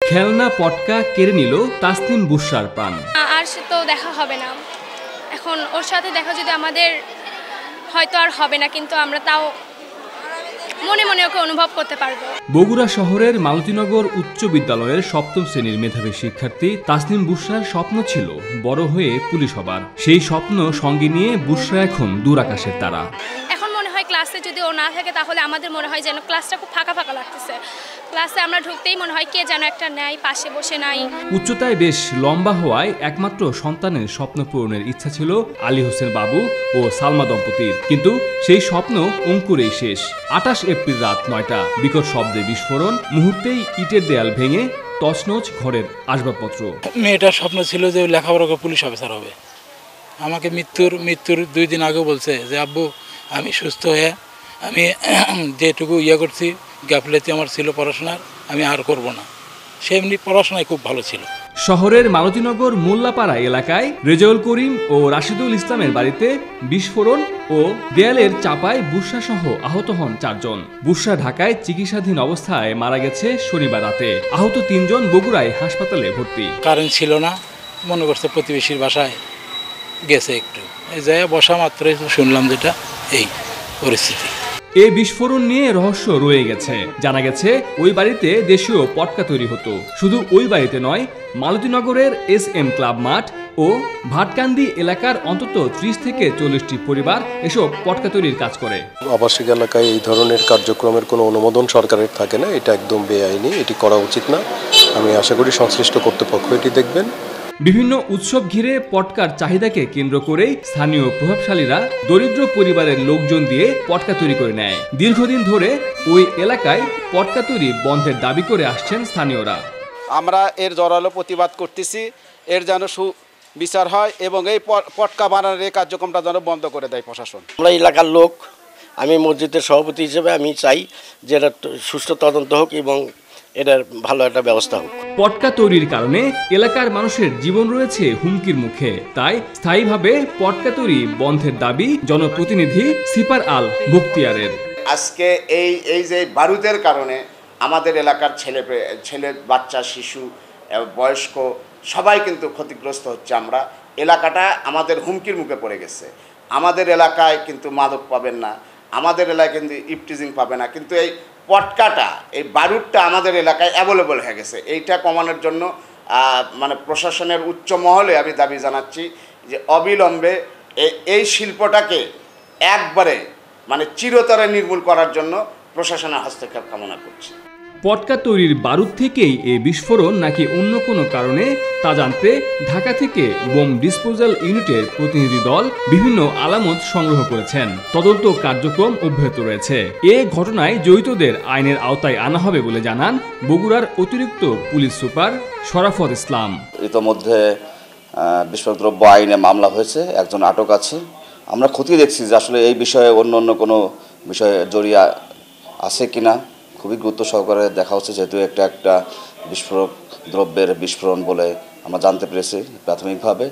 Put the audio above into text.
খেলনা পটকা কেড়ে নিল তাসনিম বুশরার প্রাণ। আর সে তো দেখা হবে না, এখন ওর সাথে দেখা যদি আমাদের হয়তো আর হবে না, কিন্তু আমরা তাও মনে মনে ওকে অনুভব করতে পারবো। বগুড়া শহরের মালতীনগর উচ্চ বিদ্যালয়ের সপ্তম শ্রেণীর মেধাবী শিক্ষার্থী তাসনিম বুশরার স্বপ্ন ছিল বড় হয়ে পুলিশ হবার। সেই স্বপ্ন সঙ্গে নিয়ে বুশরা এখন দূর আকাশের তারা। এখন মনে হয় ক্লাসে যদি ও না থাকে তাহলে আমাদের মনে হয় যেন ক্লাসটা খুব ফাঁকা ফাঁকা লাগতেছে। ক্লাসে আমরা ঢুকতেই মনে হয় কে যেন একটা নাই, পাশে বসে নাই। উচ্চতায় বেশ লম্বা হওয়ায় একমাত্র সন্তানের স্বপ্ন পূরণের ইচ্ছা ছিল আলী হোসেন বাবু ও সালমা দম্পতির, কিন্তু সেই স্বপ্ন অঙ্কুরেই শেষ। 28 এপ্রিল রাত 9টা বিকট শব্দে বিস্ফোরণ, মুহূর্তেই ইটের দেয়াল ভেঙে তছনছ ঘরের আসবাবপত্র। মেয়েটার স্বপ্ন ছিল যে লেখাপড়া করে পুলিশ অফিসার হবে। আমাকে মৃত্যুর 2 দিন আগেও বলছে যে আব্বু আমি সুস্থ হয়ে আমি যেটুকু করছি গাফলেতি আমার ছিল পড়াশোনার, আমি আর করব না। সে এমনি পড়াশোনায় খুব ভালো ছিল। শহরের মালতীনগর মোল্লাপাড়া এলাকায় রেজাউল করিম ও রাশিদুল ইসলামের বাড়িতে বিস্ফোরণ ও দেয়ালের চাপায় বুশরা সহ আহত হন 4 জন। বুশরা ঢাকায় চিকিৎসাধীন অবস্থায় মারা গেছে শনিবার রাতে। আহত 3 জন বগুড়ায় হাসপাতালে ভর্তি। কারেন্ট ছিল না, মনে করছে প্রতিবেশীর বাসায় গেছে, একটু এই জায়গায় বসা মাত্রই শুনলাম যেটা এই পরিস্থিতি। এই বিস্ফোরণ নিয়ে রহস্য রয়ে গেছে। জানা গেছে ওই বাড়িতে দেশীয় পটকা তৈরি হতো। শুধু ওই বাড়িতে নয়, মালতীনগরের SM ক্লাব মাঠ ও ভাটকান্দি এলাকার অন্তত 30 থেকে 40টি পরিবার এসব পটকা তৈরির কাজ করে। আবাসিক এলাকায় এই ধরনের কার্যক্রমের কোনো অনুমোদন সরকারের থাকে না, এটা একদম বেআইনি, এটি করা উচিত না। আমি আশা করি সংশ্লিষ্ট কর্তৃপক্ষ এটি দেখবেন। বিভিন্ন উৎসব ঘিরে পটকার চাহিদাকে কেন্দ্র করেই স্থানীয় প্রভাবশালীরা দরিদ্র পরিবারের লোকজন দিয়ে পটকা তৈরি করে নেয়। দীর্ঘদিন ধরে ওই এলাকায় পটকা তৈরি বন্ধের দাবি করে আসছেন স্থানীয়রা। আমরা এর জোরালো প্রতিবাদ করতেছি, এর যেন সুবিচার হয় এবং এই পটকা বানানোর এই কার্যক্রমটা যেন বন্ধ করে দেয় প্রশাসন। আমরা এলাকার লোক, আমি মসজিদের সভাপতি হিসেবে আমি চাই যে এটা সুষ্ঠু তদন্ত হোক এবং এটার ভালো একটা ব্যবস্থা হোক। পটকা তৈরির কারণে এলাকার মানুষের জীবন রয়েছে হুমকির মুখে। তাই স্থায়ীভাবে পটকা তৈরি বন্ধের দাবি জনপ্রতিনিধি সিপার আল মুক্তিয়ারের। আজকে এই যে বারুদের কারণে আমাদের এলাকার ছেলে বাচ্চা, শিশু, বয়স্ক সবাই কিন্তু ক্ষতিগ্রস্ত হচ্ছে। আমরা এলাকাটা আমাদের হুমকির মুখে পড়ে গেছে। আমাদের এলাকায় কিন্তু মাদক পাবেন না, আমাদের এলাকায় কিন্তু ইফটিজিং পাবে না, কিন্তু এই পটকাটা, এই বারুদটা আমাদের এলাকায় অ্যাভেলেবল হয়ে গেছে। এইটা কমানোর জন্য মানে প্রশাসনের উচ্চ মহলে আমি দাবি জানাচ্ছি যে অবিলম্বে এই শিল্পটাকে একবারে মানে চিরতরে নির্মূল করার জন্য প্রশাসনের হস্তক্ষেপ কামনা করছি। পটকা তৈরির বারুদ থেকেই এই বিস্ফোরণ নাকি অন্য কোনো কারণে তা জানতে ঢাকা থেকে বোম ডিসপোজাল ইউনিটের প্রতিনিধি দল বিভিন্ন আলামত সংগ্রহ করেছেন। তদন্ত কার্যক্রম অব্যাহত রয়েছে। এ ঘটনায় জড়িতদের আইনের আওতায় আনা হবে বলে জানান বগুড়ার অতিরিক্ত পুলিশ সুপার শরাফত ইসলাম। ইতোমধ্যে বিস্ফোরক দ্রব্য আইনে মামলা হয়েছে, একজন আটক আছে। আমরা খতিয়ে দেখছি যে আসলে এই বিষয়ে অন্য কোনো বিষয়ে জড়িয়ে আছে কিনা। খুবই গুরুত্ব সহকারে দেখা হচ্ছে, যেহেতু একটা বিস্ফোরক দ্রব্যের বিস্ফোরণ বলে আমরা জানতে পেরেছি প্রাথমিকভাবে।